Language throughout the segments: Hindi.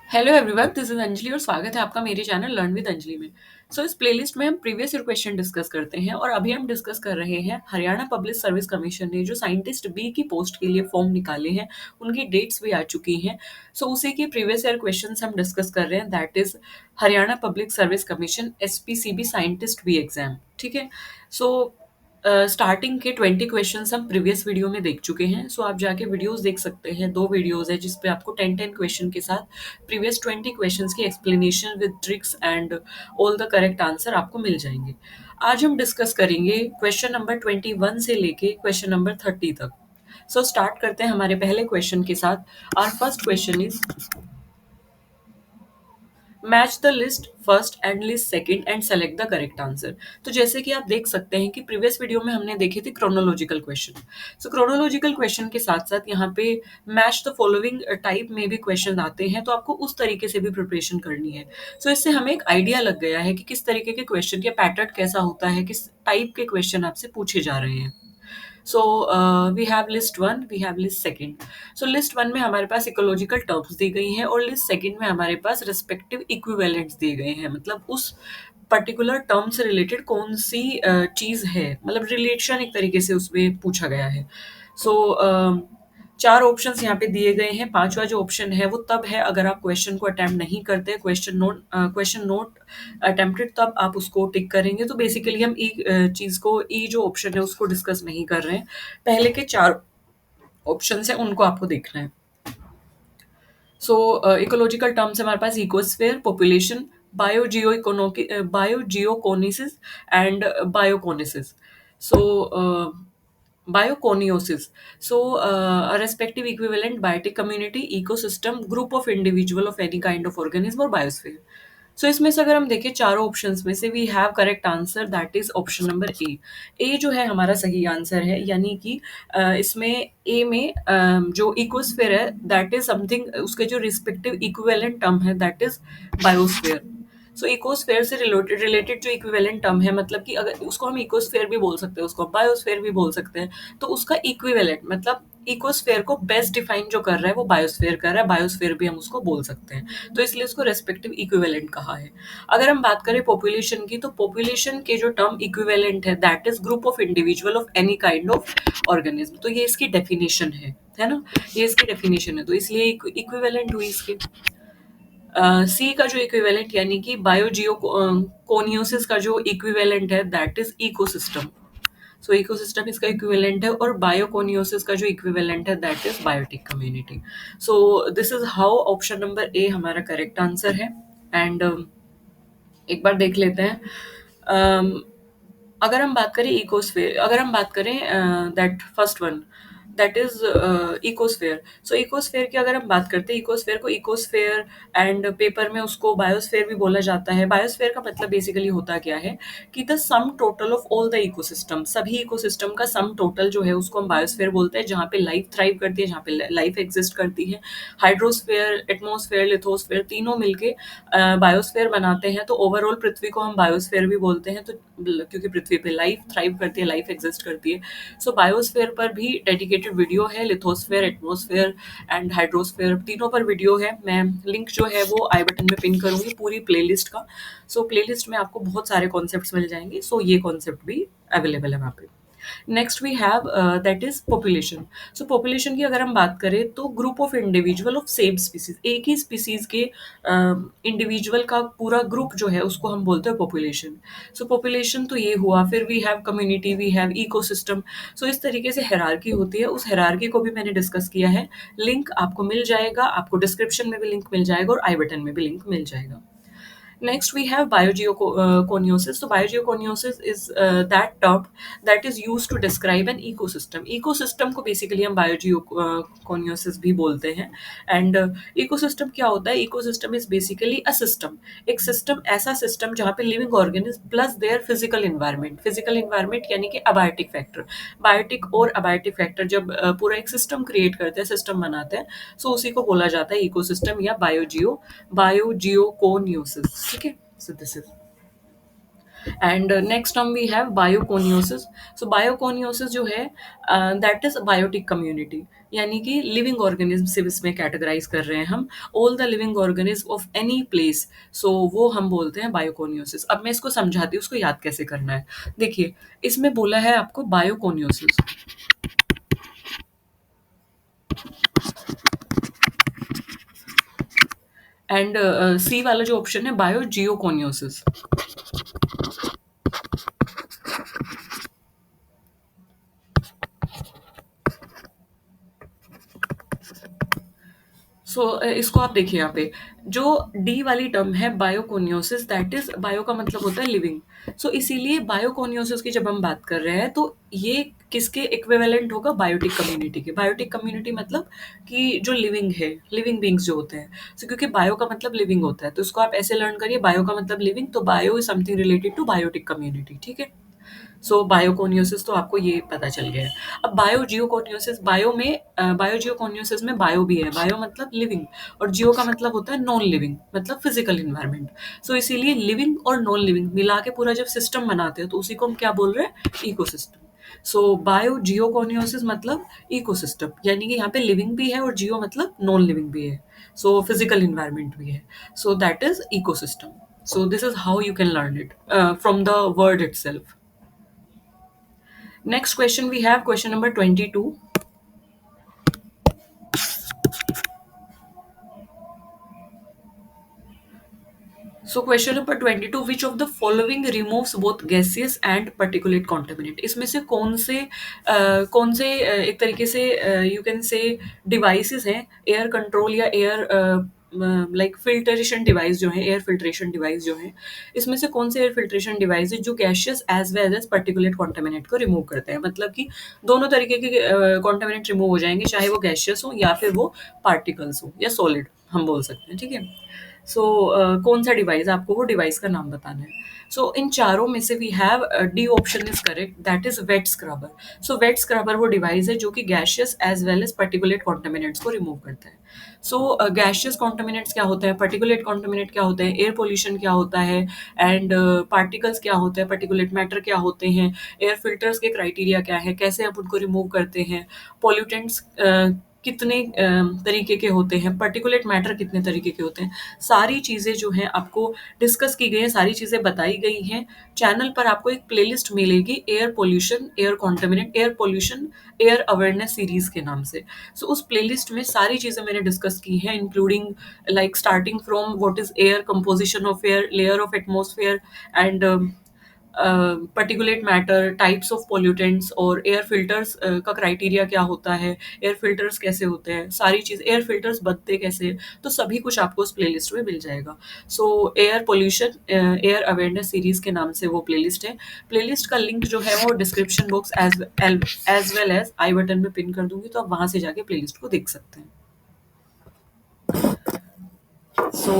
Hello everyone, this is Anjali और स्वागत है आपका मेरे चैनल लर्न विद अंजलि में। इस प्लेलिस्ट में हम प्रीवियस ईयर क्वेश्चन डिस्कस करते हैं और अभी हम डिस्कस कर रहे हैं हरियाणा पब्लिक सर्विस कमीशन ने जो साइंटिस्ट बी की पोस्ट के लिए फॉर्म निकाले हैं, उनकी डेट्स भी आ चुकी हैं। उसी के प्रीवियस ईयर क्वेश्चंस हम डिस्कस कर रहे हैं, that is Haryana public service commission SPCB scientist B exam. ठीक है। सो स्टार्टिंग के 20 क्वेश्चंस हम प्रीवियस वीडियो में देख चुके हैं। आप जाके वीडियोस देख सकते हैं, दो वीडियोस है जिसपे आपको 10 क्वेश्चन के साथ प्रीवियस 20 क्वेश्चंस की explanation with tricks and all the correct answer आपको मिल जाएंगे। आज हम डिस्कस करेंगे क्वेश्चन नंबर 21 से लेके क्वेश्चन नंबर 30 तक। स्टार्ट करते हैं हमारे पहले क्वेश्चन के साथ। Our first question is match the list first and list second and select the correct answer. जैसे कि आप देख सकते हैं कि प्रीवियस वीडियो में हमने देखे थे क्रोनोलॉजिकल क्वेश्चन। क्रोनोलॉजिकल क्वेश्चन के साथ साथ यहाँ पे मैच द फॉलोइंग टाइप में भी क्वेश्चन आते हैं, तो आपको उस तरीके से भी प्रिपरेशन करनी है। इससे हमें एक आइडिया लग गया है कि किस तरीके के क्वेश्चन या पैटर्न कैसा होता है, किस टाइप के क्वेश्चन आपसे पूछे जा रहे हैं। We have list one, we have list second. List one में हमारे पास इकोलॉजिकल टर्म्स दी गई हैं और लिस्ट सेकंड में हमारे पास रिस्पेक्टिव इक्विवेलेंट्स दिए गए हैं, मतलब उस पर्टिकुलर टर्म से रिलेटेड कौन सी चीज है, मतलब रिलेशन एक तरीके से उसमें पूछा गया है। सो चार ऑप्शंस यहाँ पे दिए गए हैं। पांचवा जो ऑप्शन है वो तब है अगर आप क्वेश्चन को अटेम्प्ट नहीं करते, क्वेश्चन नोट अटेम्प्टेड, तब आप उसको टिक करेंगे। तो बेसिकली हम ई चीज को, ई जो ऑप्शन है उसको डिस्कस नहीं कर रहे हैं। पहले के चार ऑप्शन है उनको आपको देखना है। इकोलॉजिकल टर्म्स हमारे पास ecosphere, population, biogeocoenosis and biocoenosis. So biocoenosis. Respective equivalent biotic community, ecosystem, group of individual of any kind of organism और बायोस्फीयर। इसमें से अगर हम देखें चारों ऑप्शंस में से we have correct answer, that is option number A. A जो है हमारा सही आंसर है, यानी कि इसमें ए में जो इकोस्फेयर है दैट इज समथिंग, उसके जो रिस्पेक्टिव इक्विवेलेंट टर्म है दैट इज बायोस्फेयर। इकोस्फेयर से रिलेटेड जो इक्विवेलेंट टर्म है, मतलब कि अगर उसको हम इकोस्फेयर भी बोल सकते हैं, उसको बायोस्फेयर भी बोल सकते हैं, तो उसका इक्विवेलेंट मतलब इकोस्फेयर को बेस्ट डिफाइन जो कर रहा है वो बायोस्फेयर कर रहा है, बायोस्फेयर भी हम उसको बोल सकते हैं। इसलिए उसको रेस्पेक्टिव इक्विवेलेंट कहा है। अगर हम बात करें पॉपुलेशन की, तो पॉपुलेशन के जो टर्म इक्विवेलेंट है that is group of individual of any kind of organism. तो ये इसकी डेफिनेशन है ना, ये इसकी डेफिनेशन है, तो इसलिए इक्विवेलेंट हुई इसकी। सी का जो इक्विवेलेंट यानी कि बायोजियो कोनियोसिस का जो इक्विवेलेंट है दैट इज इकोसिस्टम। इकोसिस्टम इसका इक्विवेलेंट है, और बायोकोनियोसिस का जो इक्विवेलेंट है that is biotic community. This is how option number A हमारा करेक्ट आंसर है। एंड एक बार देख लेते हैं। um, अगर हम बात करें इकोस्फेयर, अगर हम बात करें that first one that is ecosphere. Ecosphere की अगर हम बात करते हैं, इकोस्फेयर को इकोस्फेयर एंड पेपर में उसको बायोस्फेयर भी बोला जाता है। बायोस्फेयर का मतलब बेसिकली होता क्या है कि the sum total of all the ecosystem, सभी इकोसिस्टम का सम टोटल जो है उसको हम बायोस्फेयर बोलते हैं, जहाँ पे लाइफ थ्राइव करती है, जहाँ पे लाइफ एग्जिस्ट करती है। हाइड्रोस्फेयर, एटमोस्फेयर, लिथोस्फेयर तीनों मिलके बायोस्फेयर बनाते हैं। तो ओवरऑल पृथ्वी को हम बायोस्फेयर भी बोलते हैं, तो क्योंकि पृथ्वी पे लाइफ थ्राइव करती है, लाइफ एग्जिस्ट करती है। बायोस्फेयर पर भी डेडिकेटेड वीडियो है, लिथोस्फेयर, एटमोस्फेयर एंड हाइड्रोस्फेयर तीनों पर वीडियो है। मैं लिंक जो है वो आई बटन में पिन करूंगी पूरी प्लेलिस्ट का। प्लेलिस्ट में आपको बहुत सारे कॉन्सेप्ट्स मिल जाएंगे, ये कॉन्सेप्ट भी अवेलेबल है वहाँ पे। Next we have that is population. Population की अगर हम बात करें तो group of individual of same species, एक ही स्पीसीज के इंडिविजुअल का पूरा ग्रुप जो है उसको हम बोलते हैं पॉपुलेशन। पॉपुलेशन तो ये हुआ, फिर we have community, we have ecosystem. इस तरीके से हायरार्की होती है, उस हायरार्की को भी मैंने डिस्कस किया है। लिंक आपको मिल जाएगा, आपको डिस्क्रिप्शन में भी लिंक मिल जाएगा और आई बटन में भी लिंक मिल जाएगा। Next, we have biogeoconiosis. Biogeoconiosis is that term that is used to describe an ecosystem. Ecosystem को basically हम biogeoconiosis भी बोलते हैं. And ecosystem क्या होता है? Ecosystem is basically a system. एक system ऐसा system जहाँ पे living organism plus their physical environment. Physical environment यानी कि abiotic factor. Biotic और abiotic factor जब पूरा एक system create करते हैं, system बनाते हैं, उसी को बोला जाता है ecosystem या बायोजियोकोनियोसिस। ठीक है, this is and next term we have biocoenosis. So biocoenosis जो है दैट इज बायोटिक कम्युनिटी, यानी कि लिविंग ऑर्गेनिज्म से इसमें कैटेगराइज कर रहे हैं हम, all the living organism of any place. So वो हम बोलते हैं बायोकोनियोसिस। अब मैं इसको समझाती हूँ उसको याद कैसे करना है। देखिए, इसमें बोला है आपको बायोकोनियोसिस, एंड सी वाला जो ऑप्शन है बायो जियोकोनियोसिस। सो इसको आप देखिए यहाँ पे, जो डी वाली टर्म है बायोकोनियोसिस, दैट इज बायो का मतलब होता है लिविंग। सो इसीलिए बायोकोनियोसिस की जब हम बात कर रहे हैं तो ये किसके इक्विवेलेंट होगा, बायोटिक कम्युनिटी के। बायोटिक कम्युनिटी मतलब कि जो लिविंग है, लिविंग बींग्स जो होते हैं। सो क्योंकि बायो का मतलब लिविंग होता है तो इसको आप ऐसे लर्न करिए, बायो का मतलब लिविंग, तो bio is something related to biotic community, ठीक है। सो बायोकोनियोसिस तो आपको ये पता चल गया है। अब बायोजियोकोनियोसिस, बायोजियोकोनियोसिस में बायो भी है, बायो मतलब लिविंग, और जियो का मतलब होता है नॉन लिविंग, मतलब फिजिकल इन्वायरमेंट। सो इसीलिए लिविंग और नॉन लिविंग मिला के पूरा जब सिस्टम बनाते हैं तो उसी को हम क्या बोल रहे हैं, इकोसिस्टम। सो बायो जियोकोनियोसिस मतलब इकोसिस्टम, यानी कि यहाँ पे लिविंग भी है और जियो मतलब नॉन लिविंग भी है, सो फिजिकल इन्वायरमेंट भी है। So that is ecosystem. So this is how you can learn it from the word itself. Next question we have question number 22. So question number 22, which of the following removes both gaseous and particulate contaminant? इसमें से कौन से एक तरीके से यू कैन से डिवाइसेस हैं, एयर कंट्रोल या एयर लाइक फिल्ट्रेशन डिवाइस जो है, एयर फिल्ट्रेशन डिवाइस जो है, इसमें से कौन से एयर फिल्ट्रेशन डिवाइस है जो gaseous as well as particulate contaminant को रिमूव करते हैं। मतलब कि दोनों तरीके के कॉन्टेमिनेंट रिमूव हो जाएंगे, चाहे वो गैशियस हो या फिर वो पार्टिकल्स हो या सॉलिड, हम बोल सकते हैं, ठीक है। सो कौन सा डिवाइस, आपको वो डिवाइस का नाम बताना है। सो इन चारों में से we have D option is correct, that is wet scrubber. So wet scrubber वो डिवाइस है जो कि gaseous as well as particulate contaminants को रिमूव करता है। सो गैशियस कॉन्टेमिनेंट्स क्या होते हैं, पर्टिकुलेट कॉन्टेमिनेंट क्या होते हैं, एयर पोल्यूशन क्या होता है, एंड पार्टिकल्स क्या होते हैं, पर्टिकुलेट मैटर क्या होते हैं, एयर फिल्टर्स के क्राइटेरिया क्या है, कैसे आप उनको रिमूव करते हैं, पॉल्यूटेंट्स कितने तरीके के होते हैं, पर्टिकुलेट मैटर कितने तरीके के होते हैं, सारी चीज़ें जो हैं आपको डिस्कस की गई हैं, सारी चीज़ें बताई गई हैं। चैनल पर आपको एक प्लेलिस्ट मिलेगी, air pollution, air contaminant, air pollution, air awareness series के नाम से। सो उस प्लेलिस्ट में सारी चीज़ें मैंने डिस्कस की हैं, including like starting from what is air, composition of air, layer of atmosphere, and particulate matter, types of pollutants, और एयर फिल्टर्स का क्राइटेरिया क्या होता है, एयर फिल्टर्स कैसे होते हैं, सारी चीज़, एयर फिल्टर्स बनते कैसे हैं, तो सभी कुछ आपको उस प्लेलिस्ट में मिल जाएगा। सो air pollution, air awareness series के नाम से वो प्लेलिस्ट है। प्लेलिस्ट का लिंक जो है वो description box as well as I button में पिन कर दूंगी, तो आप वहाँ से जाके प्लेलिस्ट को देख सकते हैं। So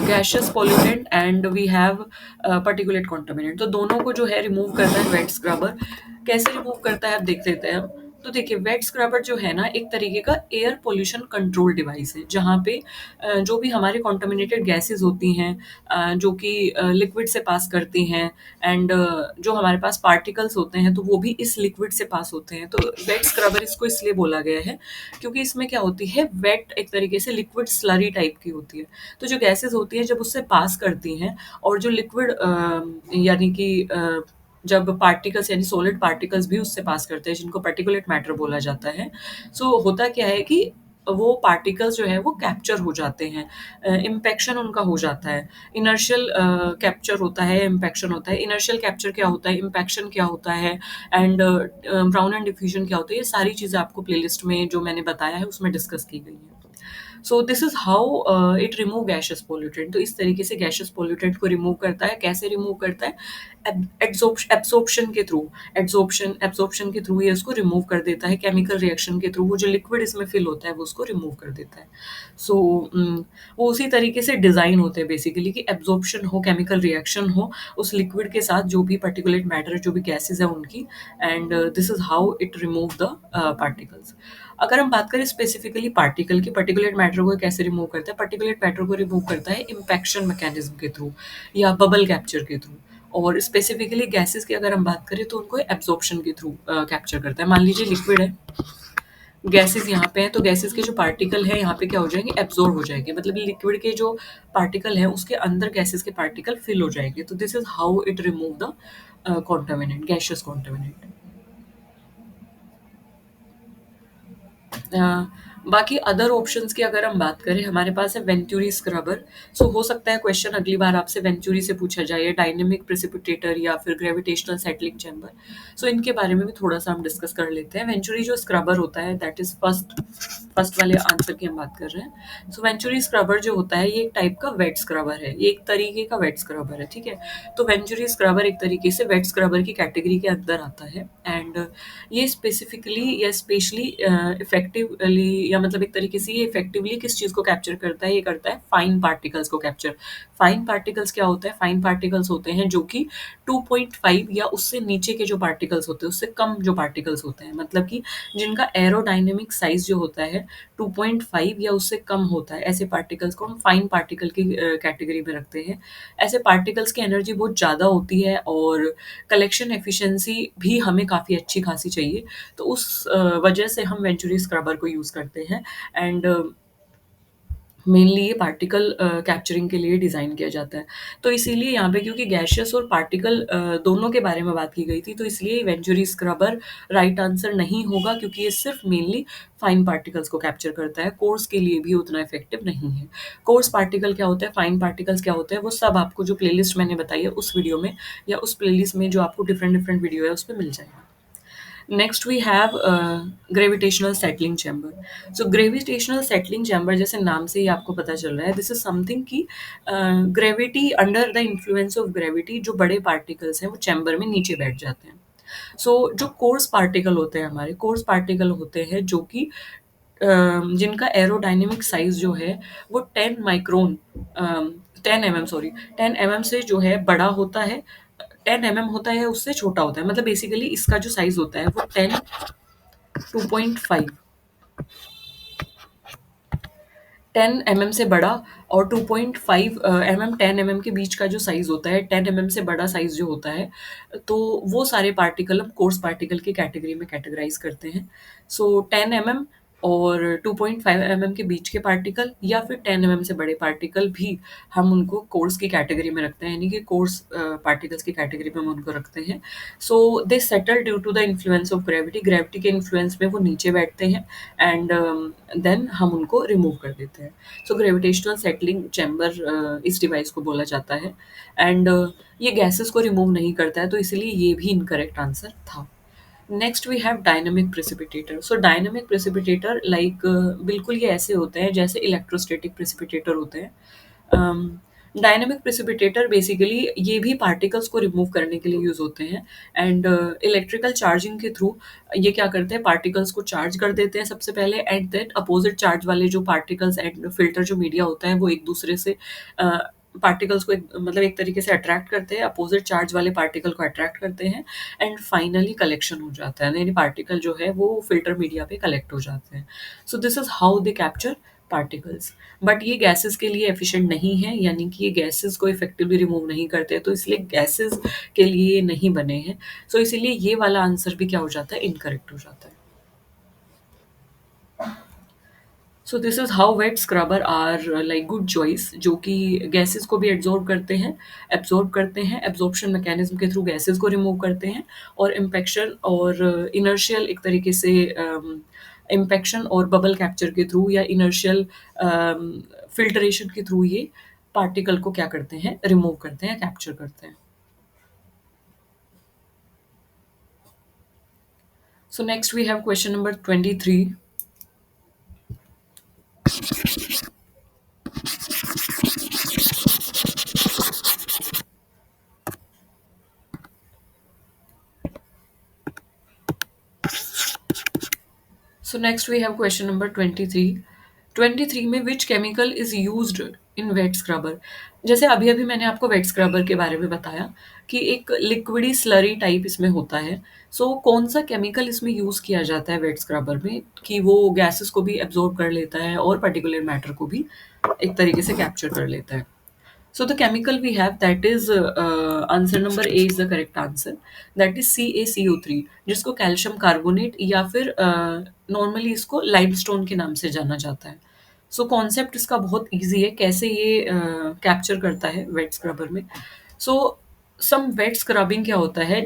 gaseous pollutant and we have particulate contaminant, तो दोनों को जो है रिमूव करना है वेट स्क्रबर। कैसे रिमूव करता है, अब देख लेते हैं हम। तो देखिए, वेट स्क्रबर जो है ना, एक तरीके का एयर पोल्यूशन कंट्रोल डिवाइस है, जहाँ पे जो भी हमारे कॉन्टामिनेटेड गैसेस होती हैं, जो कि लिक्विड से पास करती हैं, एंड जो हमारे पास पार्टिकल्स होते हैं तो वो भी इस लिक्विड से पास होते हैं। तो वेट स्क्रबर इसको इसलिए बोला गया है क्योंकि इसमें क्या होती है, वेट एक तरीके से लिक्विड स्लरी टाइप की होती है। तो जो गैसेस होती हैं जब उससे पास करती हैं, और जो लिक्विड यानी कि जब पार्टिकल्स यानी सॉलिड पार्टिकल्स भी उससे पास करते हैं, जिनको पार्टिकुलेट मैटर बोला जाता है। सो होता क्या है कि वो पार्टिकल्स जो है वो कैप्चर हो जाते हैं, इम्पैक्शन उनका हो जाता है। इनर्शियल कैप्चर होता है, इम्पैक्शन होता है। इनर्शियल कैप्चर क्या होता है, इम्पैक्शन क्या होता है, एंड ब्राउन एंड डिफ्यूजन क्या होता है, ये सारी चीज़ें आपको प्लेलिस्ट में जो मैंने बताया है उसमें डिस्कस की गई हैं। So this is how it remove gaseous pollutant. तो इस तरीके से गैशियस पोल्यूटेंट को रिमूव करता है। कैसे रिमूव करता है, एब्जॉर्प्शन के थ्रू, एब्जॉर्प्शन के थ्रू ये उसको रिमूव कर देता है, केमिकल रिएक्शन के थ्रू वो जो लिक्विड इसमें फिल होता है वो उसको रिमूव कर देता है। सो वो उसी तरीके से डिज़ाइन होते हैं बेसिकली कि एब्जॉर्प्शन हो, केमिकल रिएक्शन हो उस लिक्विड के साथ, जो भी पर्टिकुलेट मैटर, जो भी गैसेज है उनकी, and this is how it remove the particles. अगर हम बात करें स्पेसिफिकली पार्टिकल की, पर्टिकुलेट मैटर को कैसे रिमूव करता है, पर्टिकुलेट मैटर को रिमूव करता है इम्पैक्शन मैकेनिज्म के थ्रू या बबल कैप्चर के थ्रू। और स्पेसिफिकली गैसेस की अगर हम बात करें तो उनको एब्जॉर्प्शन के थ्रू कैप्चर करता है। मान लीजिए लिक्विड है, गैसेस यहाँ पे हैं, तो गैसेस के जो पार्टिकल है यहाँ पे क्या हो जाएंगे, एब्जॉर्ब हो जाएंगे, मतलब लिक्विड के जो पार्टिकल है उसके अंदर गैसेस के पार्टिकल फिल हो जाएंगे। तो this is how it remove the contaminant, gaseous contaminant. Uh, बाकी अदर ऑप्शंस की अगर हम बात करें, हमारे पास है वेंटूरी स्क्रबर। सो हो सकता है क्वेश्चन अगली बार आपसे वेंटूरी से पूछा जाए, डायनेमिक प्रेसिपिटेटर या फिर ग्रेविटेशनल सेटलिंग चैम्बर। सो इनके बारे में भी थोड़ा सा हम डिस्कस कर लेते हैं। वेंचुरी जो स्क्रबर होता है, दैट इज फर्स्ट फर्स्ट वाले आंसर की हम बात कर रहे हैं। सो वेंचुरी स्क्रबर जो होता है ये एक टाइप का वेट स्क्रबर है, ये एक तरीके का वेट स्क्रबर है, ठीक है। तो वेंचुरी स्क्रबर एक तरीके से वेट स्क्रबर की कैटेगरी के अंदर आता है। एंड ये स्पेसिफिकली या स्पेशली इफेक्टिवली, या मतलब एक तरीके से ये इफेक्टिवली किस चीज़ को कैप्चर करता है, ये करता है फाइन पार्टिकल्स को कैप्चर। फाइन पार्टिकल्स क्या होता है, फाइन पार्टिकल्स होते हैं जो कि 2.5 या उससे नीचे के जो पार्टिकल्स होते हैं, उससे कम जो पार्टिकल्स होते हैं, मतलब कि जिनका एरोडायनेमिक साइज जो होता है 2.5 या उससे कम होता है, ऐसे पार्टिकल्स को हम फाइन पार्टिकल की कैटेगरी में रखते हैं। ऐसे पार्टिकल्स की एनर्जी बहुत ज़्यादा होती है और कलेक्शन एफिशिएंसी भी हमें काफ़ी अच्छी खासी चाहिए। तो उस वजह से हम वेंचुरी स्क्रबर को यूज़ करते हैं। एंड मेनली ये पार्टिकल कैप्चरिंग के लिए डिज़ाइन किया जाता है। तो इसीलिए यहाँ पे क्योंकि गैसियस और पार्टिकल दोनों के बारे में बात की गई थी, तो इसलिए वेंचुरी स्क्रबर राइट आंसर नहीं होगा, क्योंकि ये सिर्फ मेनली फाइन पार्टिकल्स को कैप्चर करता है, कोर्स के लिए भी उतना इफेक्टिव नहीं है। कोर्स पार्टिकल क्या होता है, फाइन पार्टिकल्स क्या होते हैं, वो सब आपको जो प्लेलिस्ट मैंने बताई है उस वीडियो में, या उस प्लेलिस्ट में जो आपको डिफरेंट डिफरेंट वीडियो है उस पे मिल जाएगा। Next we have gravitational settling chamber. So gravitational settling chamber, जैसे नाम से ही आपको पता चल रहा है, दिस इज समथिंग कि gravity, under the influence of gravity जो बड़े पार्टिकल्स हैं वो चैम्बर में नीचे बैठ जाते हैं। सो जो कोर्स पार्टिकल होते हैं, हमारे कोर्स पार्टिकल होते हैं जो कि जिनका एरोडायनेमिक साइज जो है वो 10 माइक्रोन, 10 mm सॉरी, 10 mm से जो है बड़ा होता है, 10 mm होता है उससे छोटा होता है, मतलब बेसिकली इसका जो साइज होता है वो 2.5, 10 mm से बड़ा, और 2.5 mm 10 mm के बीच का जो साइज होता है, 10 mm से बड़ा साइज जो होता है, तो वो सारे पार्टिकल हम कोर्स पार्टिकल की कैटेगरी में कैटेगराइज करते हैं। सो 10 mm और 2.5 mm के बीच के पार्टिकल, या फिर 10 mm से बड़े पार्टिकल भी हम उनको कोर्स की कैटेगरी में रखते हैं, यानी कि कोर्स पार्टिकल्स की कैटेगरी में हम उनको रखते हैं। So they settle due to the influence of gravity, gravity के इन्फ्लुएंस में वो नीचे बैठते हैं, एंड देन हम उनको रिमूव कर देते हैं। सो ग्रेविटेशनल सेटलिंग चैम्बर इस डिवाइस को बोला जाता है। एंड ये गैसेस को रिमूव नहीं करता है, तो इसलिए ये भी इनकरेक्ट आंसर था। Next we have dynamic precipitator. So dynamic precipitator like बिल्कुल ये ऐसे होते हैं जैसे इलेक्ट्रोस्टैटिक प्रेसिपिटेटर होते हैं। डायनामिक प्रेसिपिटेटर बेसिकली ये भी पार्टिकल्स को रिमूव करने के लिए यूज होते हैं। एंड इलेक्ट्रिकल चार्जिंग के थ्रू ये क्या करते हैं, पार्टिकल्स को चार्ज कर देते हैं सबसे पहले, एंड देन अपोजिट चार्ज वाले जो पार्टिकल्स एंड फिल्टर जो मीडिया होता है वो एक दूसरे से पार्टिकल्स को मतलब एक तरीके से अट्रैक्ट करते हैं, अपोजिट चार्ज वाले पार्टिकल को अट्रैक्ट करते हैं, एंड फाइनली कलेक्शन हो जाता है, यानी पार्टिकल जो है वो फिल्टर मीडिया पे कलेक्ट हो जाते हैं। So this is how they capture particles. But ये गैसेस के लिए एफिशिएंट नहीं है, यानी कि ये गैसेस को इफेक्टिवली रिमूव नहीं करते, तो इसलिए गैसेस के लिए नहीं बने हैं। सो इसीलिए ये वाला आंसर भी क्या हो जाता है, इनकरेक्ट हो जाता है। So this is how wet scrubber are like good choice, जो कि गैसेस को भी एब्जॉर्ब करते हैं, एब्जॉर्प्शन मैकेनिज्म के थ्रू गैसेस को रिमूव करते हैं, और इम्पेक्शन और इनर्शियल एक तरीके से इम्पेक्शन और बबल कैप्चर के थ्रू, या इनर्शियल फिल्टरेशन के थ्रू ये पार्टिकल को क्या करते हैं, रिमूव करते हैं, कैप्चर करते हैं। So next we have question number 23। So next we have question number 23। 23 में which chemical is used in wet scrubber. जैसे अभी अभी मैंने आपको वेट स्क्रबर के बारे में बताया कि एक लिक्विडी स्लरी टाइप इसमें होता है। सो कौन सा केमिकल इसमें यूज किया जाता है वेट स्क्रबर में कि वो गैसेस को भी एब्जॉर्ब कर लेता है और पर्टिकुलर मैटर को भी एक तरीके से कैप्चर कर लेता है। So the chemical we have, that is answer number A is the correct answer. That is CaCO3, जिसको कैल्शियम कार्बोनेट या फिर नॉर्मली इसको लाइमस्टोन के नाम से जाना जाता है. सो कॉन्सेप्ट इसका बहुत इजी है, कैसे ये कैप्चर करता है वेट स्क्रबर में. सो सम वेट स्क्रबिंग क्या होता है,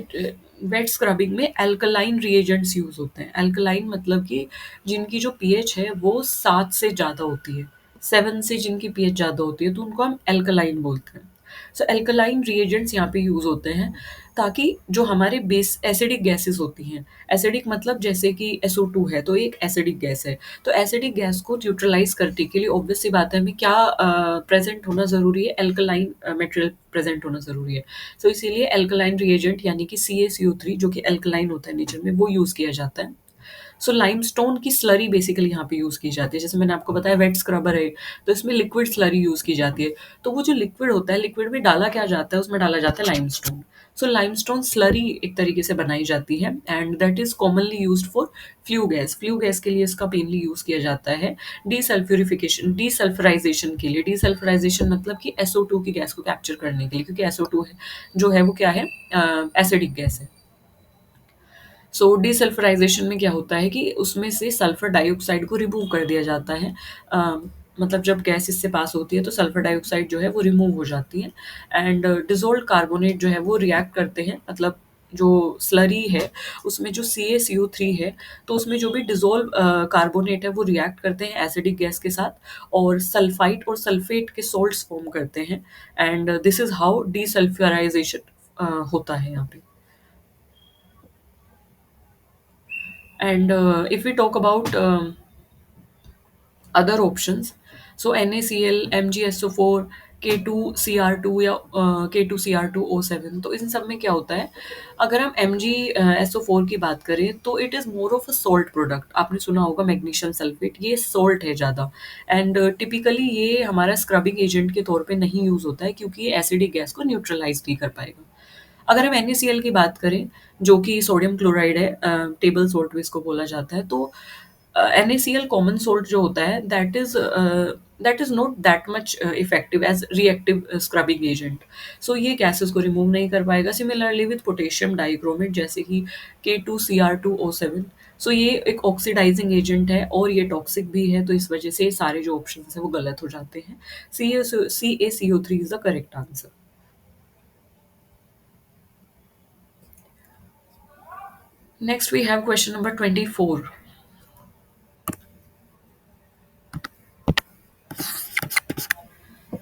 वेट स्क्रबिंग में अल्कलाइन रिएजेंट्स यूज होते हैं. अल्कलाइन मतलब कि जिनकी जो पीएच है वो 7 से ज़्यादा होती है. 7 से जिनकी पीएच ज़्यादा होती है तो उनको हम एल्कलाइन बोलते हैं. सो एल्कलाइन रिएजेंट्स यहाँ पे यूज़ होते हैं ताकि जो हमारे बेस एसिडिक गैसेस होती हैं, एसिडिक मतलब जैसे कि SO2 है तो एक एसिडिक गैस है, तो एसिडिक गैस को न्यूट्रलाइज करने के लिए ऑब्वियस सी बात है हमें क्या प्रेजेंट होना ज़रूरी है, एल्कलाइन मटेरियल प्रेजेंट होना ज़रूरी है. सो इसीलिए एल्कलाइन रिएजेंट यानी कि CaCO3 जो कि एल्कलाइन होता है नेचर में वो यूज़ किया जाता है. सो लाइमस्टोन की स्लरी बेसिकली यहाँ पे यूज़ की जाती है. जैसे मैंने आपको बताया वेट स्क्रबर है, तो इसमें लिक्विड स्लरी यूज़ की जाती है. तो वो जो लिक्विड होता है, लिक्विड में डाला क्या जाता है, उसमें डाला जाता है लाइमस्टोन. सो लाइमस्टोन स्लरी एक तरीके से बनाई जाती है and that is commonly used for flue gas. Flue gas के लिए इसका मेनली यूज़ किया जाता है डीसल्फ्यूराइजेशन के लिए. डीसल्फ्यूराइजेशन मतलब कि SO2 की गैस को कैप्चर करने के लिए, क्योंकि SO2 है जो है वो क्या है, एसिडिक गैस है. सो डीसल्फराइजेशन में क्या होता है कि उसमें से सल्फर डाइऑक्साइड को रिमूव कर दिया जाता है. मतलब जब गैस इससे पास होती है तो सल्फर डाइऑक्साइड जो है वो रिमूव हो जाती है एंड डिज़ोल्व्ड कार्बोनेट जो है वो रिएक्ट करते हैं. मतलब जो स्लरी है उसमें जो CaCO3 है तो उसमें जो भी डिज़ोल्व कार्बोनेट है वो रिएक्ट करते हैं एसिडिक गैस के साथ और सल्फाइड और सल्फेट के सॉल्ट्स फॉर्म करते हैं एंड दिस इज़ हाउ डीसल्फ्यूराइजेशन होता है यहाँ पे. And if we talk about other options, so NaCl, MgSO4, K2Cr2 या K2Cr2O7, तो इन सब में क्या होता है, अगर हम MgSO4 की बात करें तो it is more of a salt product. आपने सुना होगा मैग्नीशियम सल्फेट, ये सॉल्ट है ज़्यादा एंड टिपिकली ये हमारा स्क्रबिंग एजेंट के तौर पे नहीं यूज़ होता है क्योंकि ये एसिडिक गैस को न्यूट्रलाइज नहीं कर पाएगा. अगर हम NaCl की बात करें जो कि सोडियम क्लोराइड है, टेबल सोल्ट भी इसको बोला जाता है, तो NaCl कॉमन सोल्ट जो होता है that is not that much effective as reactive scrubbing agent. So ये गैसेस को रिमूव नहीं कर पाएगा. सिमिलरली विथ पोटेशियम डाइक्रोमेट जैसे कि K2Cr2O7, सो ये एक ऑक्सीडाइजिंग एजेंट है और ये टॉक्सिक भी है, तो इस वजह से सारे जो ऑप्शन है वो गलत हो जाते हैं. CaCO3 is the correct answer. Next, we have question number 24.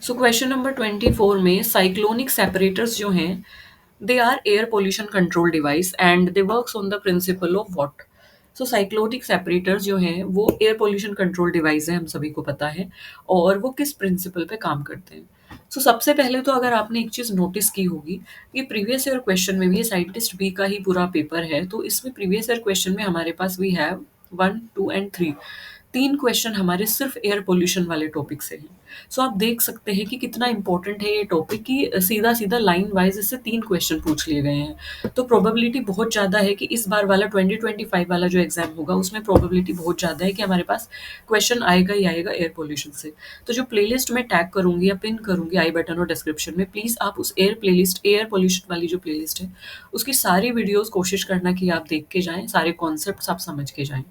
So question number 24 में साइक्लोनिक सेपरेटर्स जो हैं they are air pollution control device and they works on the principle of what. So cyclonic separators जो हैं वो एयर पोल्यूशन कंट्रोल डिवाइस है, हम सभी को पता है, और वो किस प्रिंसिपल पे काम करते हैं. सो सबसे पहले तो अगर आपने एक चीज़ नोटिस की होगी कि प्रीवियस ईयर क्वेश्चन में भी, ये साइंटिस्ट बी का ही पूरा पेपर है, तो इसमें प्रीवियस ईयर क्वेश्चन में हमारे पास वी हैव 1, 2 एंड 3, 3 क्वेश्चन हमारे सिर्फ एयर पोल्यूशन वाले टॉपिक से हैं. सो आप देख सकते हैं कि कितना इंपॉर्टेंट है ये टॉपिक, कि सीधा-सीधा लाइन वाइज़ इससे 3 क्वेश्चन पूछ लिए गए हैं. तो प्रोबेबिलिटी बहुत ज़्यादा है कि इस बार वाला 2025 वाला जो एग्ज़ाम होगा उसमें प्रोबेबिलिटी बहुत ज़्यादा है कि हमारे पास क्वेश्चन आएगा ही आएगा एयर पोल्यूशन से. तो जो प्लेलिस्ट मैं टैग करूँगी या पिन करूँगी आई बटन और डिस्क्रिप्शन में, प्लीज़ आप उस एयर पोल्यूशन वाली जो प्लेलिस्ट है उसकी सारी वीडियोज़ कोशिश करना कि आप देख के जाएँ, सारे कॉन्सेप्ट्स आप समझ के जाएँ.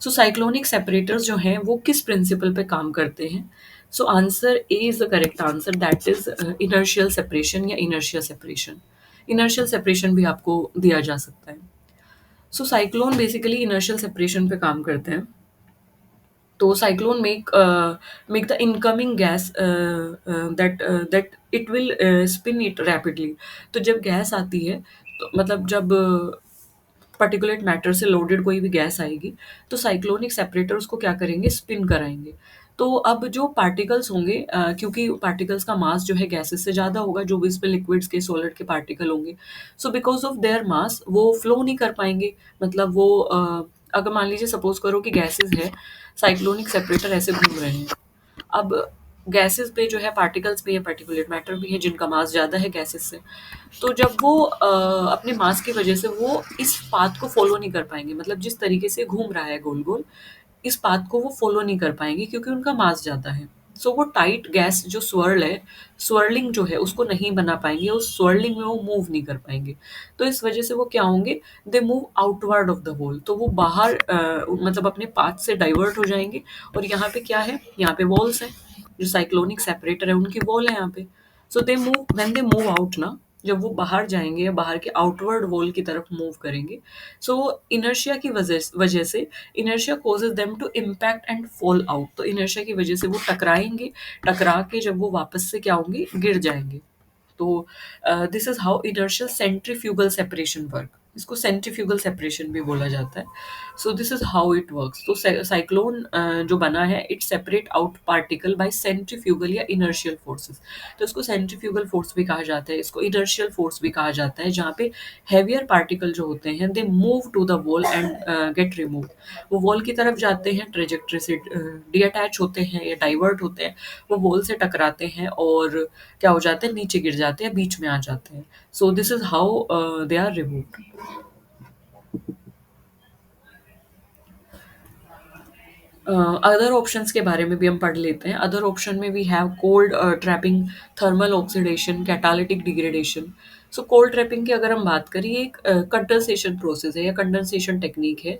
सो साइक्लोनिक सेपरेटर्स जो हैं वो किस प्रिंसिपल पे काम करते हैं. So answer A is the correct answer, that is inertial separation या इनर्शिया सेपरेशन. इनर्शियल सेपरेशन भी आपको दिया जा सकता है. सो साइक्लोन बेसिकली इनर्शियल सेपरेशन पे काम करते हैं. तो cyclone make the incoming gas that it wheel spin it rapidly. तो जब गैस आती है, तो मतलब जब पर्टिकुलेट मैटर से लोडेड कोई भी गैस आएगी तो साइक्लोनिक सेपरेटर उसको क्या करेंगे, स्पिन कराएंगे. तो अब जो पार्टिकल्स होंगे, क्योंकि पार्टिकल्स का मास जो है गैसेस से ज़्यादा होगा, जो भी इसमें लिक्विड्स के सॉलिड के पार्टिकल होंगे, so because of their mass वो फ्लो नहीं कर पाएंगे. मतलब वो अगर मान लीजिए सपोज करो कि गैसेस है, साइक्लोनिक सेपरेटर ऐसे घूम रहे हैं. अब गैसेस पे जो है पार्टिकल्स भी है, पार्टिकुलेट मैटर भी है जिनका मास ज़्यादा है गैसेस से. तो जब वो अपने मास की वजह से वो इस पाथ को फॉलो नहीं कर पाएंगे, मतलब जिस तरीके से घूम रहा है गोल गोल, इस पाथ को वो फॉलो नहीं कर पाएंगे क्योंकि उनका मास ज़्यादा है. सो वो टाइट गैस जो स्वर्ल है, स्वर्लिंग जो है उसको नहीं बना पाएँगे, उस स्वर्लिंग में वो मूव नहीं कर पाएँगे। तो इस वजह से वो क्या होंगे, they move outward of the hole, तो वो बाहर मतलब अपने पाथ से डाइवर्ट हो जाएँगे। और यहाँ पे क्या है, यहाँ पे वॉल्स हैं, जो साइक्लोनिक सेपरेटर है उनकी वॉल है यहाँ पे। So they move, when they move out ना, जब वो बाहर जाएँगे या बाहर के आउटवर्ड वॉल की तरफ मूव करेंगे, सो इनर्शिया की वजह वजह से, inertia causes them to impact and fall out, तो इनर्शिया की वजह से वो टकराएंगे, टकरा के जब वो वापस से क्या होंगे, गिर जाएंगे। तो this is how inertial centrifugal separation work, इसको सेंट्रीफ्यूगल सेपरेशन भी बोला जाता है। So this is how it works. तो साइक्लोन जो बना है, it separate out particle by centrifugal या इनर्शियल फोर्सेस। तो इसको सेंट्रीफ्यूगल फोर्स भी कहा जाता है, इसको इनर्शियल फोर्स भी कहा जाता है, जहाँ पे हैवियर पार्टिकल जो होते हैं, they move to the wall and get remove, वो वॉल की तरफ जाते हैं, ट्रेजेक्ट्री से डीअटैच होते हैं या डाइवर्ट होते हैं, वो वॉल से टकराते हैं और क्या हो जाते हैं, नीचे गिर जाते हैं, बीच में आ जाते हैं। So this is how they are removed. Other options के बारे में भी हम पढ़ लेते हैं। अदर ऑप्शन में we have cold trapping, thermal oxidation, catalytic degradation. So cold trapping की अगर हम बात करें, ये एक कंडेंसेशन प्रोसेस है या कंडेंसेशन टेक्निक है।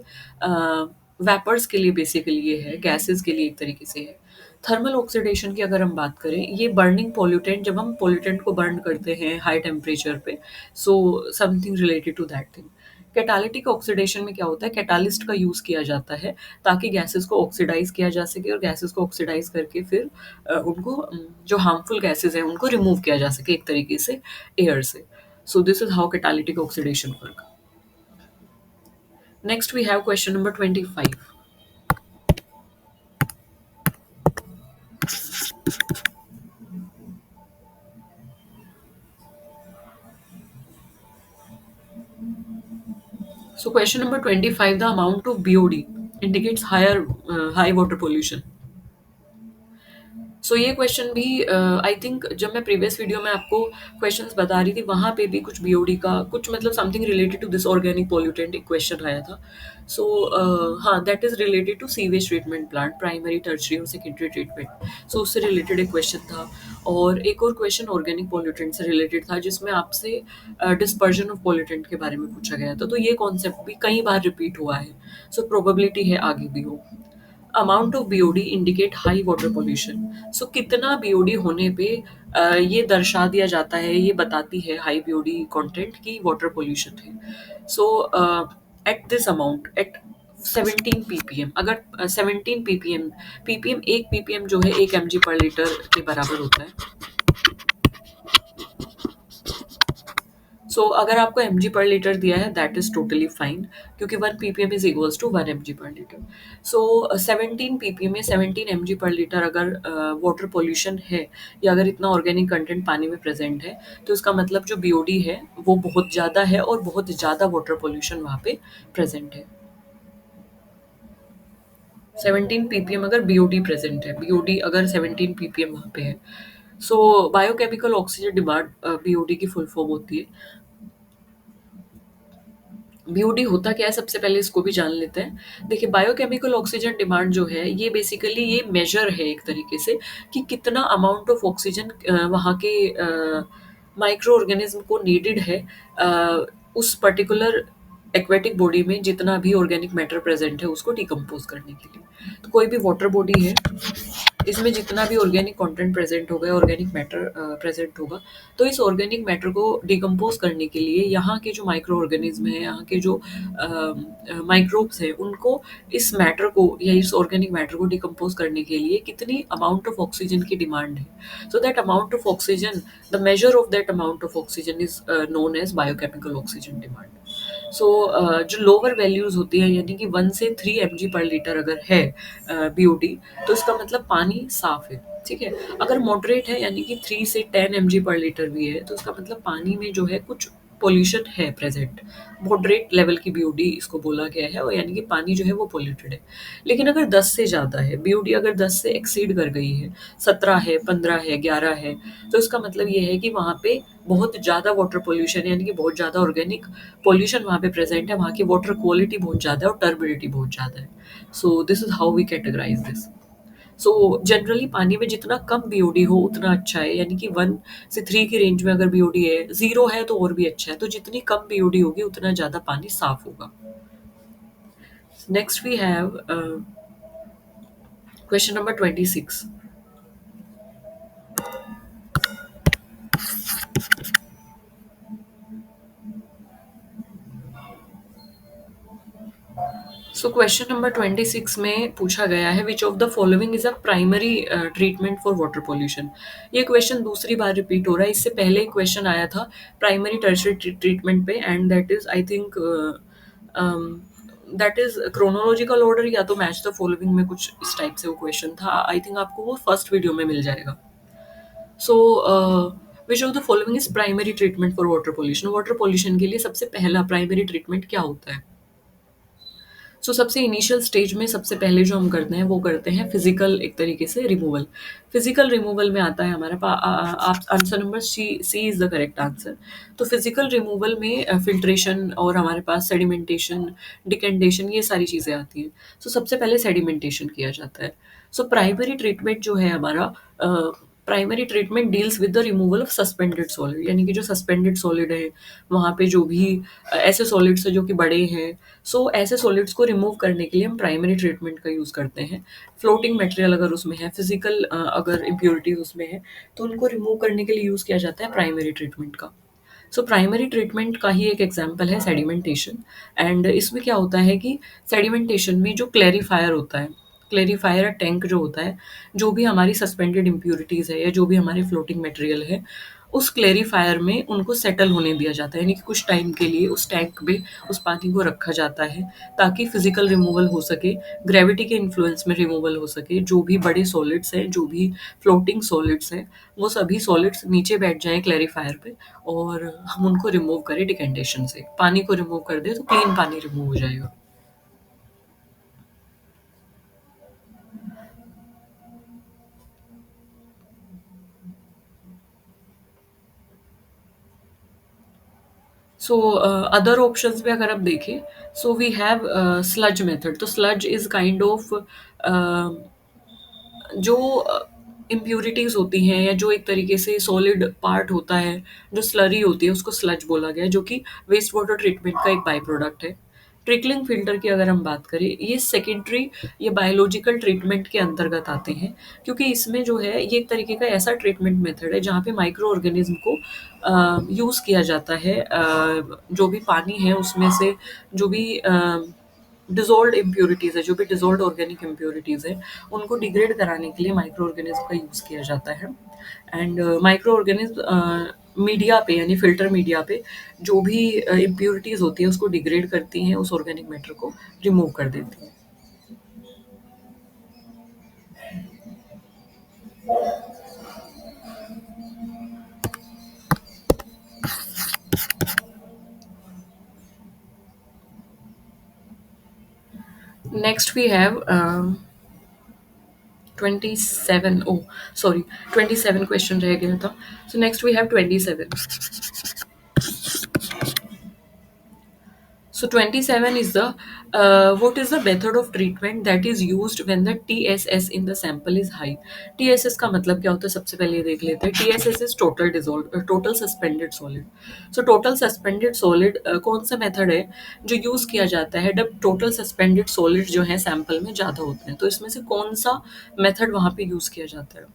वेपर्स के लिए बेसिकली ये है, गैसेस के लिए एक तरीके से है। थर्मल ऑक्सीडेशन की अगर हम बात करें, ये बर्निंग पोल्यूटेंट, जब हम पोल्यूटेंट को बर्न करते हैं हाई टेम्परेचर पे, so something related to that thing. Catalytic oxidation में क्या होता है, कैटालिस्ट का यूज़ किया जाता है ताकि गैसेस को ऑक्सीडाइज किया जा सके, और गैसेस को ऑक्सीडाइज करके फिर उनको जो हार्मफुल गैसेस हैं उनको रिमूव किया जा सके एक तरीके से एयर से। So this is how catalytic oxidation work. Next we have question number 25। So question number 25, the amount of BOD indicates high water pollution. सो ये क्वेश्चन भी आई थिंक जब मैं प्रीवियस वीडियो में आपको क्वेश्चंस बता रही थी, वहाँ पे भी कुछ बीओडी का कुछ मतलब something related to this organic pollutant एक क्वेश्चन आया था। सो हाँ, that is related to sewage treatment plant, primary, tertiary और सेकेंडरी ट्रीटमेंट। सो उससे रिलेटेड एक क्वेश्चन था। और एक और क्वेश्चन ऑर्गेनिक पॉल्यूटेंट से रिलेटेड था, जिसमें आपसे डिस्पर्जन ऑफ पॉल्यूटेंट के बारे में पूछा गया था। तो ये कॉन्सेप्ट भी कई बार रिपीट हुआ है, सो प्रोबेबिलिटी है आगे भी हो। Amount of BOD indicate high water pollution. So कितना बीओडी होने पे ये दर्शा दिया जाता है, ये बताती है हाई बीओडी कंटेंट की वाटर पोल्यूशन है। So at this amount, at 17 ppm, अगर 17 ppm, ppm, एक ppm जो है 1 mg पर लीटर के बराबर होता है। सो अगर आपको mg पर लीटर दिया है, दैट इज टोटली फाइन, क्योंकि 1 ppm is equals to 1 mg per litre. So 17 ppm में 17 mg पर लीटर अगर वाटर पोल्यूशन है, या अगर इतना ऑर्गेनिक कंटेंट पानी में प्रेजेंट है, तो इसका मतलब जो बीओडी है वो बहुत ज़्यादा है और बहुत ज़्यादा वाटर पोल्यूशन वहाँ पे प्रेजेंट है। 17 ppm अगर बीओडी प्रेजेंट है, बीओडी अगर 17 ppm वहाँ पे है। सो बायोकेमिकल ऑक्सीजन डिमांड बीओडी की फुल फॉर्म होती है। बीओडी होता क्या है, सबसे पहले इसको भी जान लेते हैं। देखिए, बायोकेमिकल ऑक्सीजन डिमांड जो है, ये बेसिकली ये मेजर है एक तरीके से कि कितना अमाउंट ऑफ ऑक्सीजन वहाँ के माइक्रो ऑर्गेनिज्म को नीडेड है उस पर्टिकुलर एक्वेटिक बॉडी में, जितना भी ऑर्गेनिक मैटर प्रेजेंट है उसको डिकम्पोज करने के लिए। तो कोई भी वाटर बॉडी है, इसमें जितना भी ऑर्गेनिक कंटेंट प्रेजेंट होगा, ऑर्गेनिक मैटर प्रेजेंट होगा, तो इस ऑर्गेनिक मैटर को डिकम्पोज करने के लिए यहाँ के जो माइक्रो ऑर्गेनिज्म है, यहाँ के जो माइक्रोब्स हैं, उनको इस मैटर को या इस ऑर्गेनिक मैटर को डिकम्पोज करने के लिए कितनी अमाउंट ऑफ ऑक्सीजन की डिमांड है। So that amount of oxygen, the measure of that amount of oxygen is known as biochemical oxygen demand. So जो लोअर वैल्यूज होती है, यानी कि 1 से 3 mg पर लीटर अगर है बीओडी, तो इसका मतलब पानी साफ है। ठीक है, अगर मॉडरेट है, यानी कि 3 से 10 mg पर लीटर भी है, तो इसका मतलब पानी में जो है कुछ पोल्यूशन है प्रेजेंट। मॉडरेट लेवल की बीओडी इसको बोला गया है, और यानी कि पानी जो है वो पोल्यूटेड है। लेकिन अगर 10 से ज़्यादा है बीओडी, अगर 10 से एक्सीड कर गई है, 17 है, 15 है, 11 है, तो इसका मतलब ये है कि वहाँ पे बहुत ज़्यादा वाटर पोल्यूशन, यानी कि बहुत ज़्यादा ऑर्गेनिक पोल्यूशन वहाँ पे प्रेजेंट है, वहाँ की वाटर क्वालिटी बहुत ज़्यादा है और टर्बिडिटी बहुत ज़्यादा है। So this is how we categorize this. So generally पानी में जितना कम बीओडी हो उतना अच्छा है, यानी कि 1 से 3 की रेंज में अगर बीओडी है, 0 है तो और भी अच्छा है, तो जितनी कम बीओडी होगी उतना ज़्यादा पानी साफ होगा। Next we have question number 26। So question number 26 में पूछा गया है which of the following is a primary treatment for water pollution. ये क्वेश्चन दूसरी बार रिपीट हो रहा है, इससे पहले एक क्वेश्चन आया था प्राइमरी टर्शियरी ट्रीटमेंट पे, and that is I think that is chronological order या तो मैच द फॉलोइंग में कुछ इस टाइप से वो क्वेश्चन था। आई थिंक आपको वो फर्स्ट वीडियो में मिल जाएगा। So which of the following is primary treatment for water pollution. Water pollution के लिए सबसे पहला प्राइमरी ट्रीटमेंट क्या होता है? सबसे इनिशियल स्टेज में सबसे पहले जो हम करते हैं वो करते हैं फिजिकल एक तरीके से रिमूवल। फिजिकल रिमूवल में आता है हमारा आप answer number C C is the correct answer. तो फिजिकल रिमूवल में फिल्ट्रेशन और हमारे पास सेडिमेंटेशन, डिकेंडेशन, ये सारी चीज़ें आती हैं। सबसे पहले सेडिमेंटेशन किया जाता है। प्राइमरी ट्रीटमेंट जो है हमारा, primary treatment deals with the removal of suspended solid, यानी कि जो सस्पेंडेड सॉलिड है वहाँ पे जो भी ऐसे सॉलिड्स है जो कि बड़े हैं, ऐसे सॉलिड्स को रिमूव करने के लिए हम प्राइमरी ट्रीटमेंट का यूज़ करते हैं। फ्लोटिंग मटेरियल अगर उसमें है, फिजिकल अगर इम्प्योरिटीज उसमें है, तो उनको रिमूव करने के लिए यूज़ किया जाता है प्राइमरी ट्रीटमेंट का। प्राइमरी ट्रीटमेंट का ही एक एग्जांपल है सेडिमेंटेशन। एंड इसमें क्या होता है कि सेडिमेंटेशन में जो क्लेरिफायर होता है, क्लेरिफायर टैंक जो होता है, जो भी हमारी सस्पेंडेड इम्प्यूरिटीज़ है या जो भी हमारे फ्लोटिंग मटेरियल है, उस क्लेरिफायर में उनको सेटल होने दिया जाता है, यानी कि कुछ टाइम के लिए उस टैंक में उस पानी को रखा जाता है ताकि फिजिकल रिमूवल हो सके, ग्रेविटी के इन्फ्लुएंस में रिमूवल हो सके। जो भी बड़े सॉलिड्स हैं, जो भी फ्लोटिंग सॉलिड्स हैं, वो सभी सॉलिड्स नीचे बैठ जाएँ क्लेरिफायर पे और हम उनको रिमूव करें डिकेंडेशन से। पानी को रिमूव कर दें तो क्लीन पानी रिमूव हो जाएगा। अदर ऑप्शंस में अगर आप देखें, वी हैव स्लज मेथड। तो स्लज इज काइंड ऑफ जो इम्प्यूरिटीज़ होती हैं या जो एक तरीके से सॉलिड पार्ट होता है, जो स्लरी होती है, उसको स्लज बोला गया है, जो कि वेस्ट वाटर ट्रीटमेंट का एक बाई प्रोडक्ट है। ट्रिकलिंग फिल्टर की अगर हम बात करें, ये सेकेंडरी या बायोलॉजिकल ट्रीटमेंट के अंतर्गत आते हैं, क्योंकि इसमें जो है ये एक तरीके का ऐसा ट्रीटमेंट मेथड है जहाँ पे माइक्रो ऑर्गेनिज्म को यूज़ किया जाता है। जो भी पानी है उसमें से जो भी डिज़ोल्व्ड इम्प्यूरिटीज़ है, जो भी डिज़ोल्व्ड ऑर्गेनिक इम्प्यूरिटीज़ है, उनको डिग्रेड कराने के लिए माइक्रो ऑर्गेनिज्म का यूज़ किया जाता है। एंड माइक्रो ऑर्गेनिज्म मीडिया पे, यानी फ़िल्टर मीडिया पे जो भी इम्प्यूरिटीज़ होती हैं उसको डिग्रेड करती हैं, उस ऑर्गेनिक मैटर को रिमूव कर देती हैं। Next we have 27, oh sorry, 27 question रह गया था। Next we have 27। So 27 is the what is the method of treatment that is used when the TSS in the sample is high? TSS का मतलब क्या होता है, सबसे पहले ये देख लेते हैं। TSS is total dissolved, total suspended solid. Total suspended solid कौन सा मेथड है जो यूज़ किया जाता है जब टोटल सस्पेंडेड सॉलिड जो है सैंपल में ज़्यादा होते हैं? तो इसमें से कौन सा मेथड वहाँ पे यूज़ किया जाता है?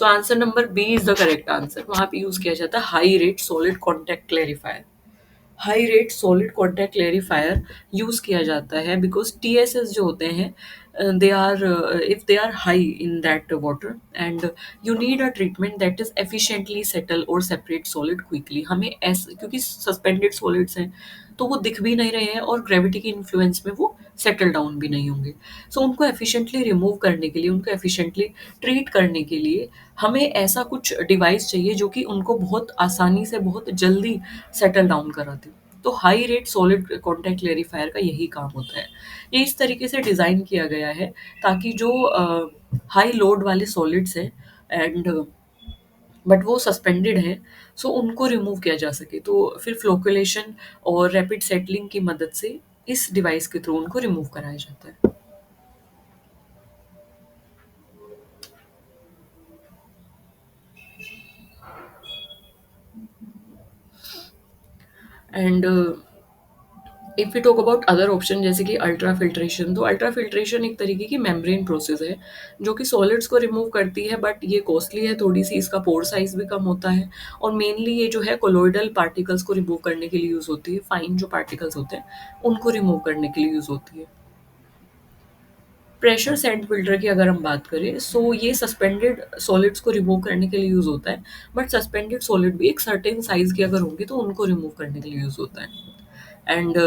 Answer number B is the correct answer. वहाँ पे यूज़ किया जाता है high rate solid contact clarifier. High rate solid contact clarifier use किया जाता है बिकॉज टीएसएस जो होते हैं they are if they are high in that water and you need a treatment that is efficiently settle और सेपरेट सॉलिड क्विकली। हमें ऐसे, क्योंकि सस्पेंडेड सॉलिड्स हैं तो वो दिख भी नहीं रहे हैं और ग्रेविटी के इन्फ्लुएंस में वो सेटल डाउन भी नहीं होंगे। उनको एफिशिएंटली रिमूव करने के लिए, उनको एफिशिएंटली ट्रीट करने के लिए हमें ऐसा कुछ डिवाइस चाहिए जो कि उनको बहुत आसानी से, बहुत जल्दी सेटल डाउन करा दे। तो हाई रेट सॉलिड कॉन्टैक्ट क्लेरिफायर का यही काम होता है। ये इस तरीके से डिज़ाइन किया गया है ताकि जो हाई लोड वाले सॉलिड्स हैं एंड बट वो सस्पेंडेड हैं, उनको रिमूव किया जा सके। तो फिर फ्लोकुलेशन और रैपिड सेटलिंग की मदद से इस डिवाइस के थ्रू उनको रिमूव कराया जाता है। And if we talk about other option जैसे कि अल्ट्रा फिल्ट्रेशन, तो अल्ट्रा फिल्ट्रेशन एक तरीके की मेम्ब्रेन प्रोसेस है जो कि सॉलिड्स को रिमूव करती है, बट ये कॉस्टली है थोड़ी सी, इसका पोर साइज भी कम होता है और मेनली ये जो है कोलोइडल पार्टिकल्स को रिमूव करने के लिए यूज़ होती है, फाइन जो पार्टिकल्स होते हैं उनको रिमूव करने के लिए यूज़ होती है। प्रेशर सैंड फिल्टर की अगर हम बात करें, सो ये सस्पेंडेड सॉलिड्स को रिमूव करने के लिए यूज़ होता है, बट सस्पेंडेड सॉलिड भी एक सर्टेन साइज़ के अगर होंगे तो उनको रिमूव करने के लिए यूज़ होता है। एंड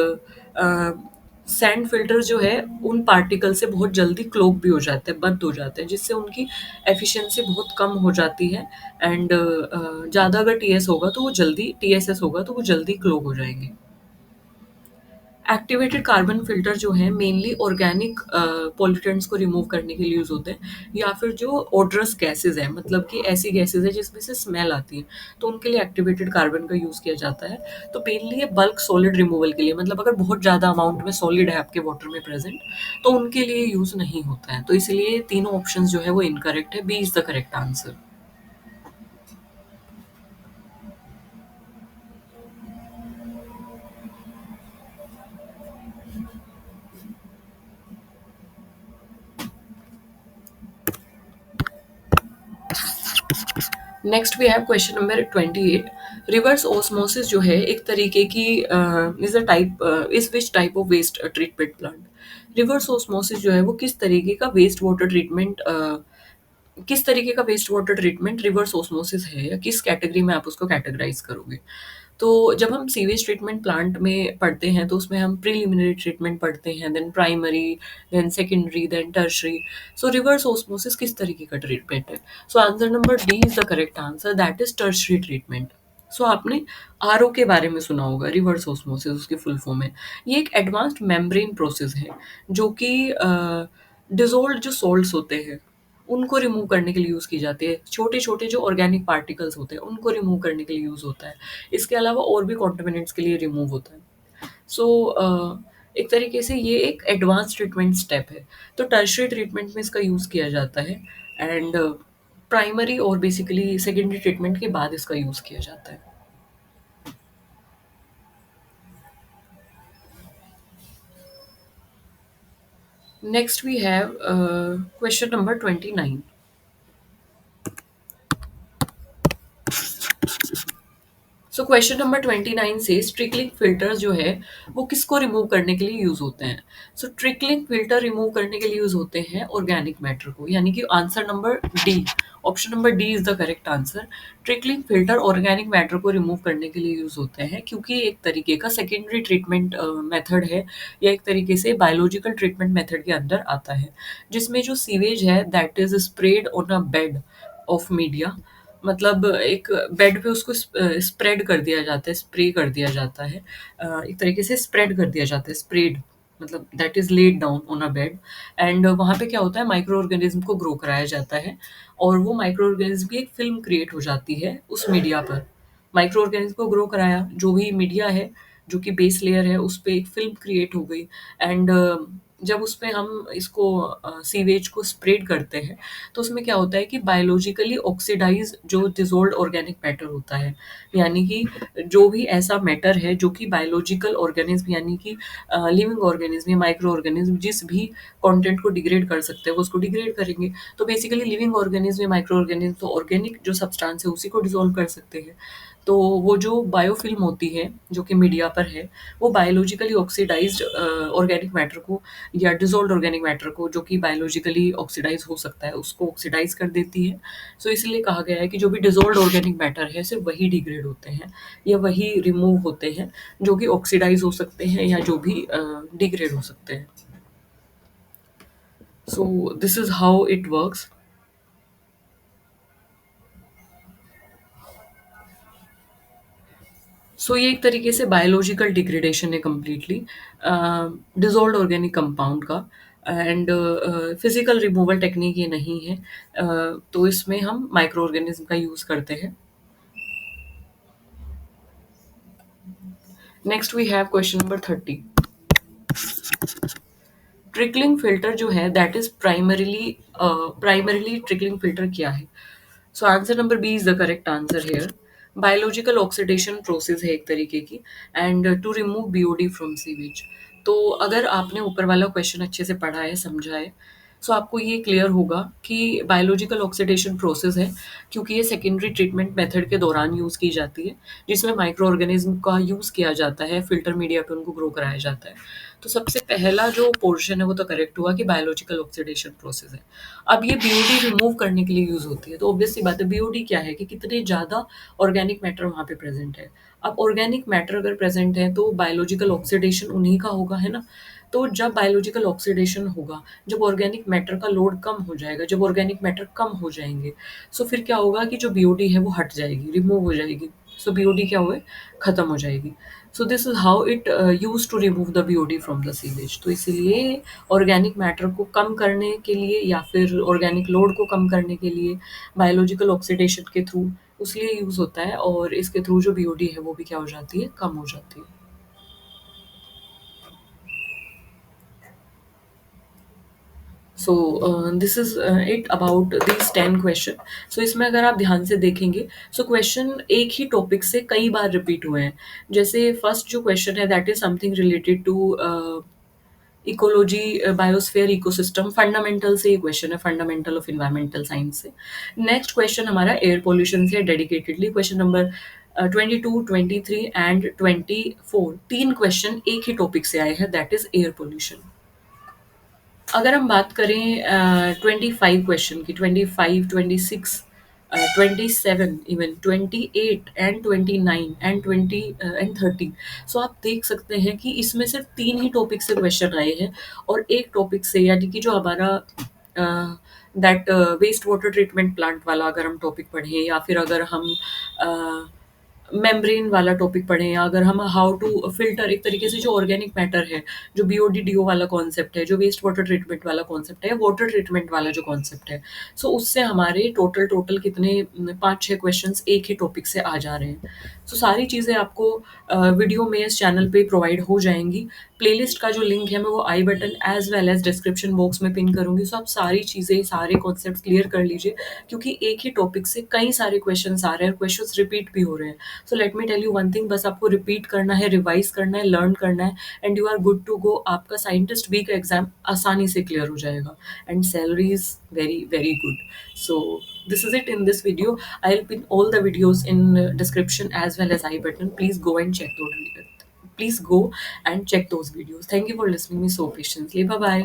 सैंड फिल्टर जो है उन पार्टिकल से बहुत जल्दी क्लोग भी हो जाते हैं, बंद हो जाते हैं, जिससे उनकी एफिशिएंसी बहुत कम हो जाती है। एंड ज़्यादा अगर टीएस होगा तो वो जल्दी टीएसएस होगा तो वो जल्दी क्लोग हो जाएंगे। एक्टिवेटेड कार्बन फिल्टर जो है मेनली ऑर्गेनिक पॉल्यूटेंट्स को रिमूव करने के लिए यूज़ होते हैं, या फिर जो ओडरस गैसेस हैं, मतलब कि ऐसी गैसेस है जिसमें से स्मेल आती है, तो उनके लिए एक्टिवेटेड कार्बन का यूज़ किया जाता है। तो मेनली ये बल्क सॉलिड रिमूवल के लिए, मतलब अगर बहुत ज़्यादा अमाउंट में सॉलिड है आपके वाटर में प्रेजेंट, तो उनके लिए यूज़ नहीं होता है। तो इसलिए तीनों ऑप्शन जो है वो इनकरेक्ट है, B is the correct answer. Next we have question number 28। Reverse osmosis जो है एक तरीके की is a type is which type of waste treatment plant. Reverse osmosis जो है वो किस तरीके का वेस्ट वाटर ट्रीटमेंट, किस तरीके का waste water treatment reverse osmosis है, या किस कैटेगरी में आप उसको कैटेगराइज करोगे। तो जब हम सीवेज ट्रीटमेंट प्लांट में पढ़ते हैं तो उसमें हम प्रीलिमिनरी ट्रीटमेंट पढ़ते हैं, then primary, then secondary, then tertiary. So reverse osmosis किस तरीके का ट्रीटमेंट है। So answer number D is the correct answer, that is tertiary treatment. So आपने आरओ के बारे में सुना होगा, रिवर्स ऑस्मोसिस उसकी फुल फॉर्म है। ये एक एडवांस्ड मेम्ब्रेन प्रोसेस है जो कि डिजोल्व जो सॉल्ट्स होते हैं उनको रिमूव करने के लिए यूज़ की जाती है। छोटे-छोटे जो ऑर्गेनिक पार्टिकल्स होते हैं, उनको रिमूव करने के लिए यूज़ होता है। इसके अलावा और भी कॉन्टामिनेंट्स के लिए रिमूव होता है। सो एक तरीके से ये एक एडवांस ट्रीटमेंट स्टेप है। तो टर्शियरी ट्रीटमेंट में इसका यूज़ किया जाता है, एंड प्राइमरी और बेसिकली सेकेंडरी ट्रीटमेंट के बाद इसका यूज़ किया जाता है। Next we have question number 29। So question number 29 से ट्रिकलिंग फिल्टर्स जो है वो किसको रिमूव करने के लिए यूज होते हैं। सो ट्रिकलिंग फिल्टर रिमूव करने के लिए यूज होते हैं ऑर्गेनिक मैटर को, यानी कि answer number D, option number D is the correct answer. Trickling filter organic matter को रिमूव करने के लिए यूज होते हैं क्योंकि ये एक तरीके का सेकेंडरी ट्रीटमेंट मेथड है, या एक तरीके से बायोलॉजिकल ट्रीटमेंट मेथड के अंदर आता है, जिसमें जो सीवेज है that is spread on a bed of media, मतलब एक बेड पे उसको स्प्रेड कर दिया जाता है, स्प्रे कर दिया जाता है, एक तरीके से स्प्रेड कर दिया जाता है, स्प्रेड मतलब that is laid down on a bed. And वहाँ पे क्या होता है, माइक्रो ऑर्गेनिज्म को ग्रो कराया जाता है, और वो माइक्रो ऑर्गेनिज्म की एक फिल्म क्रिएट हो जाती है उस मीडिया पर। माइक्रो ऑर्गेनिज्म को ग्रो कराया, जो भी मीडिया है, जो कि बेस लेयर है, उस पे एक फिल्म क्रिएट हो गई। एंड जब उसपे हम इसको सीवेज को स्प्रेड करते हैं, तो उसमें क्या होता है कि बायोलॉजिकली ऑक्सीडाइज जो डिसॉल्व्ड ऑर्गेनिक मैटर होता है, यानी कि जो भी ऐसा मैटर है जो कि बायोलॉजिकल ऑर्गेनिज्म, यानी कि लिविंग ऑर्गेनिज्म या माइक्रो ऑर्गेनिज्म जिस भी कंटेंट को डिग्रेड कर सकते हैं वो उसको डिग्रेड करेंगे। तो बेसिकली लिविंग ऑर्गेनिज्म या माइक्रो ऑर्गेनिज्म तो ऑर्गेनिक जो सब्सटेंस है उसी को डिसॉल्व कर सकते हैं। तो वो जो बायोफिल्म होती है जो कि मीडिया पर है, वो बायोलॉजिकली ऑक्सीडाइज्ड ऑर्गेनिक मैटर को या डिसॉल्व्ड ऑर्गेनिक मैटर को, जो कि बायोलॉजिकली ऑक्सीडाइज हो सकता है, उसको ऑक्सीडाइज कर देती है। सो इसलिए कहा गया है कि जो भी डिसॉल्व्ड ऑर्गेनिक मैटर है सिर्फ वही डिग्रेड होते हैं या वही रिमूव होते हैं जो कि ऑक्सीडाइज हो सकते हैं या जो भी डिग्रेड हो सकते हैं। So this is how it works. So ये एक तरीके से बायोलॉजिकल डिग्रेडेशन है कम्प्लीटली डिसॉल्व्ड ऑर्गेनिक कंपाउंड का, एंड फिजिकल रिमूवल टेक्निक ये नहीं है। तो इसमें हम माइक्रो ऑर्गेनिज्म का यूज़ करते हैं। Next we have question number 30। Trickling filter जो है that is primarily trickling filter क्या है। So answer number B is the correct answer here. Biological oxidation process है एक तरीके की, and to remove BOD from sewage. तो अगर आपने ऊपर वाला क्वेश्चन अच्छे से पढ़ा है, समझा है, सो आपको ये क्लियर होगा कि बायोलॉजिकल ऑक्सीडेशन प्रोसेस है, क्योंकि ये सेकेंडरी ट्रीटमेंट मेथड के दौरान यूज़ की जाती है, जिसमें माइक्रो ऑर्गेनिज्म का यूज़ किया जाता है, फिल्टर मीडिया पे उनको ग्रो कराया जाता है। तो सबसे पहला जो पोर्शन है वो तो करेक्ट हुआ कि बायोलॉजिकल ऑक्सीडेशन प्रोसेस है। अब ये बीओडी रिमूव करने के लिए यूज़ होती है, तो ऑब्वियस सी बात है, बीओडी क्या है कि कितने ज़्यादा ऑर्गेनिक मैटर वहाँ पे प्रेज़ेंट है। अब ऑर्गेनिक मैटर अगर प्रेज़ेंट है तो बायोलॉजिकल ऑक्सीडेशन उन्हीं का होगा, है ना? तो जब बायोलॉजिकल ऑक्सीडेशन होगा, जब ऑर्गेनिक मैटर का लोड कम हो जाएगा, जब ऑर्गेनिक मैटर कम हो जाएँगे, सो फिर क्या होगा कि जो बीओडी है वो हट जाएगी, रिमूव हो जाएगी। सो बीओडी क्या हुए? खत्म हो जाएगी। So this is how it used to remove the BOD from the sewage. तो इसीलिए ऑर्गेनिक मैटर को कम करने के लिए या फिर ऑर्गेनिक लोड को कम करने के लिए बायोलॉजिकल ऑक्सीडेशन के थ्रू उसलिए यूज़ होता है, और इसके थ्रू जो बीओडी है वो भी क्या हो जाती है? कम हो जाती है। So this is it about this 10 question. So इसमें अगर आप ध्यान से देखेंगे, सो क्वेश्चन एक ही टॉपिक से कई बार रिपीट हुए हैं। जैसे फर्स्ट जो क्वेश्चन है that is something related to ecology, biosphere, ecosystem, fundamental से ये क्वेश्चन है, फंडामेंटल ऑफ इन्वायरमेंटल साइंस से। नेक्स्ट क्वेश्चन हमारा एयर पोल्यूशन से डेडिकेटेडली, क्वेश्चन नंबर 22, 23 एंड 24, तीन क्वेश्चन एक ही टॉपिक से आए हैं, दैट इज एयर पोल्यूशन। अगर हम बात करें 25 क्वेश्चन की, 25, 26, 27, इवन 28 एंड 29 एंड 20 एंड 30, सो आप देख सकते हैं कि इसमें सिर्फ तीन ही टॉपिक से क्वेश्चन आए हैं, और एक टॉपिक से, यानी कि जो हमारा that waste water treatment plant वाला अगर हम टॉपिक पढ़ें, या फिर अगर हम मेम्ब्रेन वाला टॉपिक पढ़ें, या अगर हम हाउ टू फिल्टर, एक तरीके से जो ऑर्गेनिक मैटर है, जो बीओडीडीओ वाला कॉन्सेप्ट है, जो वेस्ट वाटर ट्रीटमेंट वाला कॉन्सेप्ट है, वाटर ट्रीटमेंट वाला जो कॉन्सेप्ट है, सो उससे हमारे टोटल टोटल कितने 5-6 क्वेश्चंस एक ही टॉपिक से आ जा रहे हैं। सो सारी चीज़ें आपको वीडियो में इस चैनल पे प्रोवाइड हो जाएंगी। प्लेलिस्ट का जो लिंक है मैं वो I button as well as description box में पिन करूंगी। सो आप सारी चीज़ें, सारे कॉन्सेप्ट क्लियर कर लीजिए, क्योंकि एक ही टॉपिक से कई सारे क्वेश्चंस आ रहे हैं, क्वेश्चंस रिपीट भी हो रहे हैं। So let me tell you one thing, बस आपको रिपीट करना है, रिवाइज करना है, लर्न करना है, and you are good to go. आपका साइंटिस्ट बी का एग्जाम आसानी से क्लियर हो जाएगा, and salary is very very good. So this is it in this video. I'll pin all the videos in description as well as I button. Please go and check those videos. Please go and check those videos. Thank you for listening me so patiently. Bye bye.